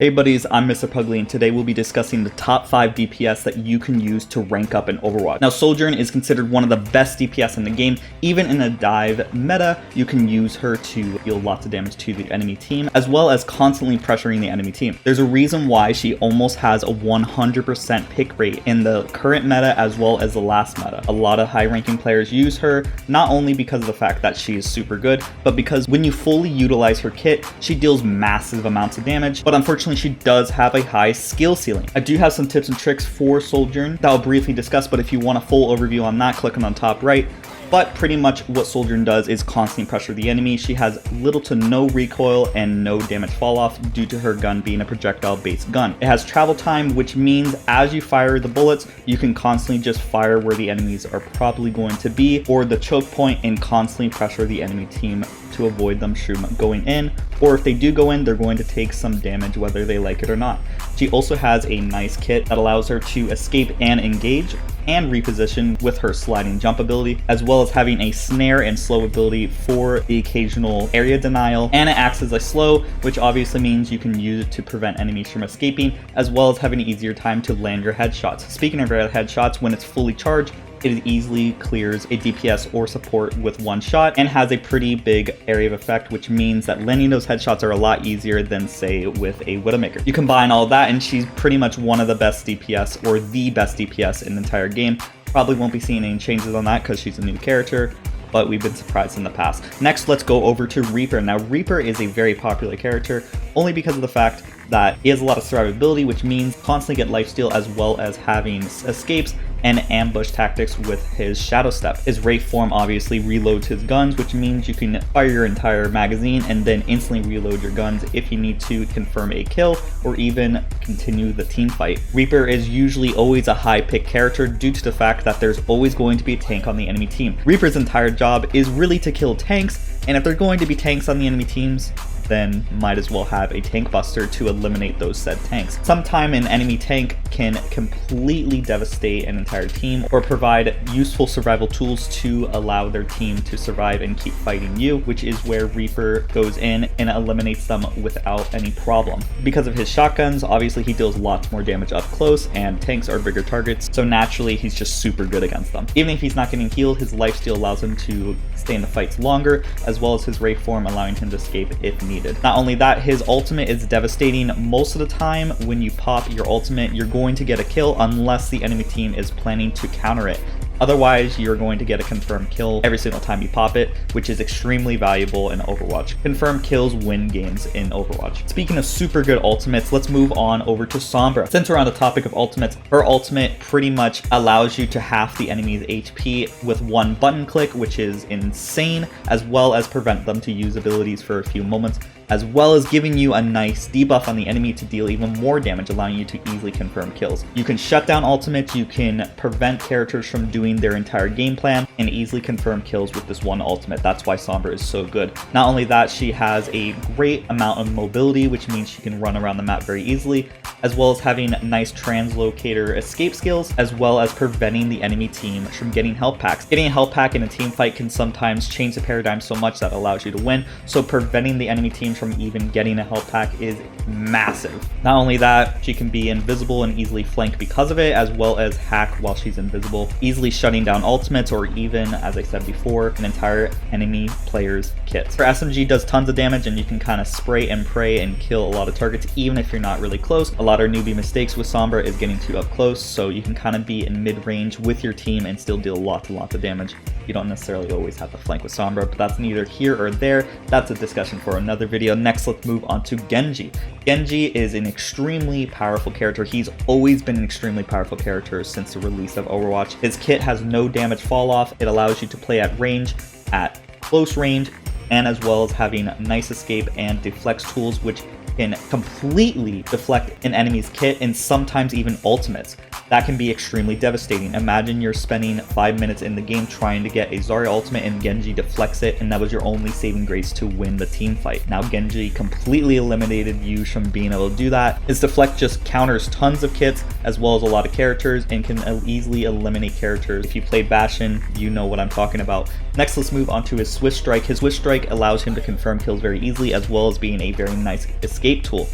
Hey buddies, I'm Mr. Pugly, and today we'll be discussing the top 5 DPS that you can use to rank up in Overwatch. Now, Sojourn is considered one of the best DPS in the game. Even in a dive meta, you can use her to deal lots of damage to the enemy team, as well as constantly pressuring the enemy team. There's a reason why she almost has a 100% pick rate in the current meta as well as the last meta. A lot of high-ranking players use her, not only because of the fact that she is super good, but because when you fully utilize her kit, she deals massive amounts of damage, but unfortunately she does have a high skill ceiling. I do have some tips and tricks for Sojourn that I'll briefly discuss, but if you want a full overview on that, click on the top right. But pretty much what Sojourn does is constantly pressure the enemy. She has little to no recoil and no damage fall off due to her gun being a projectile based gun. It has travel time, which means as you fire the bullets, you can constantly just fire where the enemies are probably going to be, or the choke point, and constantly pressure the enemy team to avoid them going in, or if they do go in, they're going to take some damage whether they like it or not. She also has a nice kit that allows her to escape and engage and reposition with her sliding jump ability, as well as having a snare and slow ability for the occasional area denial, and it acts as a slow, which obviously means you can use it to prevent enemies from escaping, as well as having an easier time to land your headshots. Speaking of your headshots, when it's fully charged, it easily clears a DPS or support with one shot and has a pretty big area of effect, which means that landing those headshots are a lot easier than, say, with a Widowmaker. You combine all that and she's pretty much one of the best DPS, or the best DPS in the entire game. Probably won't be seeing any changes on that because she's a new character, but we've been surprised in the past. Next, let's go over to Reaper. Now, Reaper is a very popular character only because of the fact that he has a lot of survivability, which means constantly get lifesteal, as well as having escapes and ambush tactics with his Shadow Step. His Wraith form obviously reloads his guns, which means you can fire your entire magazine and then instantly reload your guns if you need to confirm a kill or even continue the team fight. Reaper is usually always a high pick character due to the fact that there's always going to be a tank on the enemy team. Reaper's entire job is really to kill tanks, and if there's going to be tanks on the enemy teams, then might as well have a tank buster to eliminate those said tanks. Sometime an enemy tank can completely devastate an entire team or provide useful survival tools to allow their team to survive and keep fighting you, which is where Reaper goes in and eliminates them without any problem. Because of his shotguns, obviously he deals lots more damage up close, and tanks are bigger targets, so naturally he's just super good against them. Even if he's not getting healed, his lifesteal allows him to stay in the fights longer, as well as his Wraith form allowing him to escape if needed. Not only that, his ultimate is devastating. Most of the time when you pop your ultimate, you're going to get a kill unless the enemy team is planning to counter it. Otherwise, you're going to get a confirmed kill every single time you pop it, which is extremely valuable in Overwatch. Confirmed kills win games in Overwatch. Speaking of super good ultimates, let's move on over to Sombra. Since we're on the topic of ultimates, her ultimate pretty much allows you to half the enemy's HP with one button click, which is insane, as well as prevent them to use abilities for a few moments, as well as giving you a nice debuff on the enemy to deal even more damage, allowing you to easily confirm kills. You can shut down ultimates, you can prevent characters from doing their entire game plan, and easily confirm kills with this one ultimate. That's why Sombra is so good. Not only that, she has a great amount of mobility, which means she can run around the map very easily, as well as having nice translocator escape skills, as well as preventing the enemy team from getting health packs. Getting a health pack in a team fight can sometimes change the paradigm so much that allows you to win, so preventing the enemy team from even getting a health pack is massive. Not only that, she can be invisible and easily flank because of it, as well as hack while she's invisible, easily shutting down ultimates, or even, as I said before, an entire enemy player's kit. Her SMG does tons of damage, and you can kind of spray and pray and kill a lot of targets even if you're not really close. A lot of newbie mistakes with Sombra is getting too up close, so you can kind of be in mid-range with your team and still deal lots and lots of damage. You don't necessarily always have to flank with Sombra, but that's neither here or there. That's a discussion for another video. Next, let's move on to Genji. Genji is an extremely powerful character. He's always been an extremely powerful character since the release of Overwatch. His kit has no damage fall off. It allows you to play at range, at close range, and as well as having nice escape and deflex tools, which can completely deflect an enemy's kit and sometimes even ultimates. That can be extremely devastating. Imagine you're spending 5 minutes in the game trying to get a Zarya ultimate and Genji deflects it, and that was your only saving grace to win the team fight. Now Genji completely eliminated you from being able to do that. His deflect just counters tons of kits as well as a lot of characters and can easily eliminate characters. If you played Bastion, you know what I'm talking about. Next, let's move on to his Swift Strike. His Swift Strike allows him to confirm kills very easily, as well as being a very nice escape tool.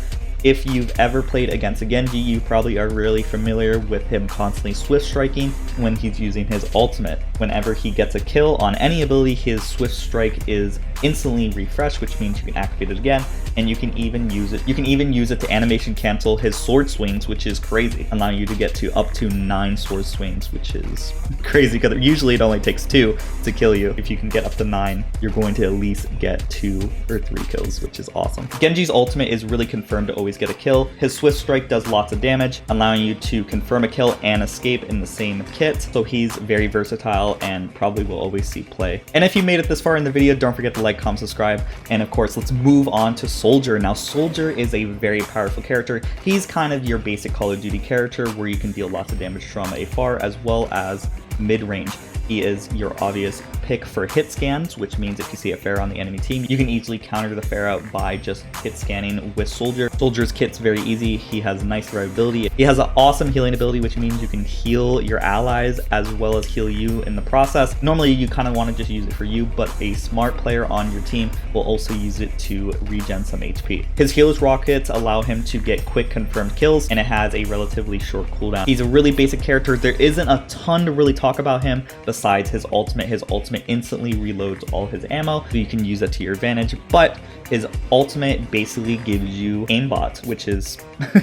If you've ever played against a Genji, you probably are really familiar with him constantly swift striking when he's using his ultimate. Whenever he gets a kill on any ability, his swift strike is instantly refreshed, which means you can activate it again, and you can even use it to animation cancel his sword swings, which is crazy, allowing you to get to up to 9 sword swings, which is crazy because usually it only takes 2 to kill you. If you can get up to 9, you're going to at least get 2 or 3 kills, which is awesome. Genji's ultimate is really confirmed to always get a kill. His swift strike does lots of damage, allowing you to confirm a kill and escape in the same kit, so he's very versatile and probably will always see play. And if you made it this far in the video, don't forget to like, comment, subscribe, and of course, let's move on to Soldier. Now, Soldier is a very powerful character. He's kind of your basic Call of Duty character where you can deal lots of damage from afar as well as mid-range. He is your obvious pick for hit scans, which means if you see a Pharah on the enemy team, you can easily counter the Pharah by just hit scanning with Soldier. Soldier's kit's very easy. He has nice survivability. He has an awesome healing ability, which means you can heal your allies as well as heal you in the process. Normally, you kind of want to just use it for you, but a smart player on your team will also use it to regen some HP. His healer's rockets allow him to get quick confirmed kills, and it has a relatively short cooldown. He's a really basic character. There isn't a ton to really talk about him besides his ultimate. His ultimate instantly reloads all his ammo, so you can use that to your advantage, but his ultimate basically gives you aimbot, which is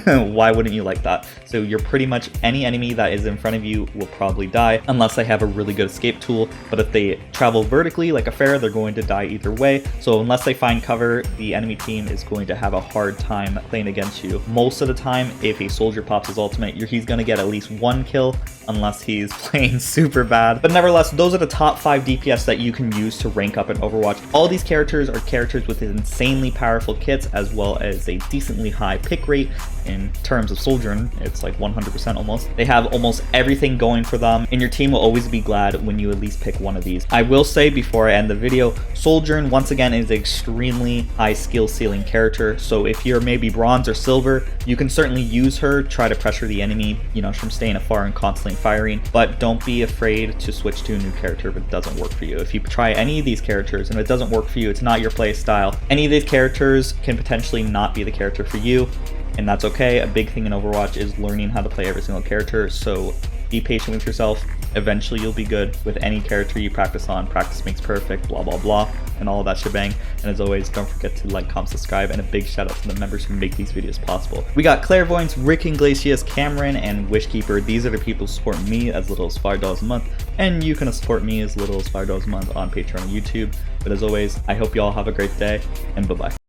why wouldn't you like that? So you're pretty much any enemy that is in front of you will probably die unless they have a really good escape tool, but if they travel vertically like a Pharah, they're going to die either way. So unless they find cover, the enemy team is going to have a hard time playing against you. Most of the time, if a soldier pops his ultimate, he's going to get at least 1 kill unless he's playing super bad. But nevertheless, those are the top 5 DPS that you can use to rank up in Overwatch. All these characters are characters with insanely powerful kits as well as a decently high pick rate. In terms of Sojourn, it's like 100% almost. They have almost everything going for them, and your team will always be glad when you at least pick one of these. I will say before I end the video, Sojourn once again is an extremely high skill ceiling character, so if you're maybe bronze or silver, you can certainly use her, try to pressure the enemy, from staying afar and constantly firing, but don't be afraid to switch to a new character if it doesn't work for you. If you try any of these characters and it doesn't work for you, it's not your play style, any of these characters can potentially not be the character for you, and that's okay. A big thing in Overwatch is learning how to play every single character, so be patient with yourself. Eventually you'll be good with any character you practice on. Practice makes perfect, blah blah blah, and all of that shebang. And as always, don't forget to like, comment, subscribe, and a big shout out to the members who make these videos possible. We got Clairvoyance, Rick Iglesias, Cameron, and Wishkeeper. These are the people who support me as little as $5 a month, and you can support me as little as $5 a month on Patreon and YouTube. But as always, I hope you all have a great day, and bye-bye.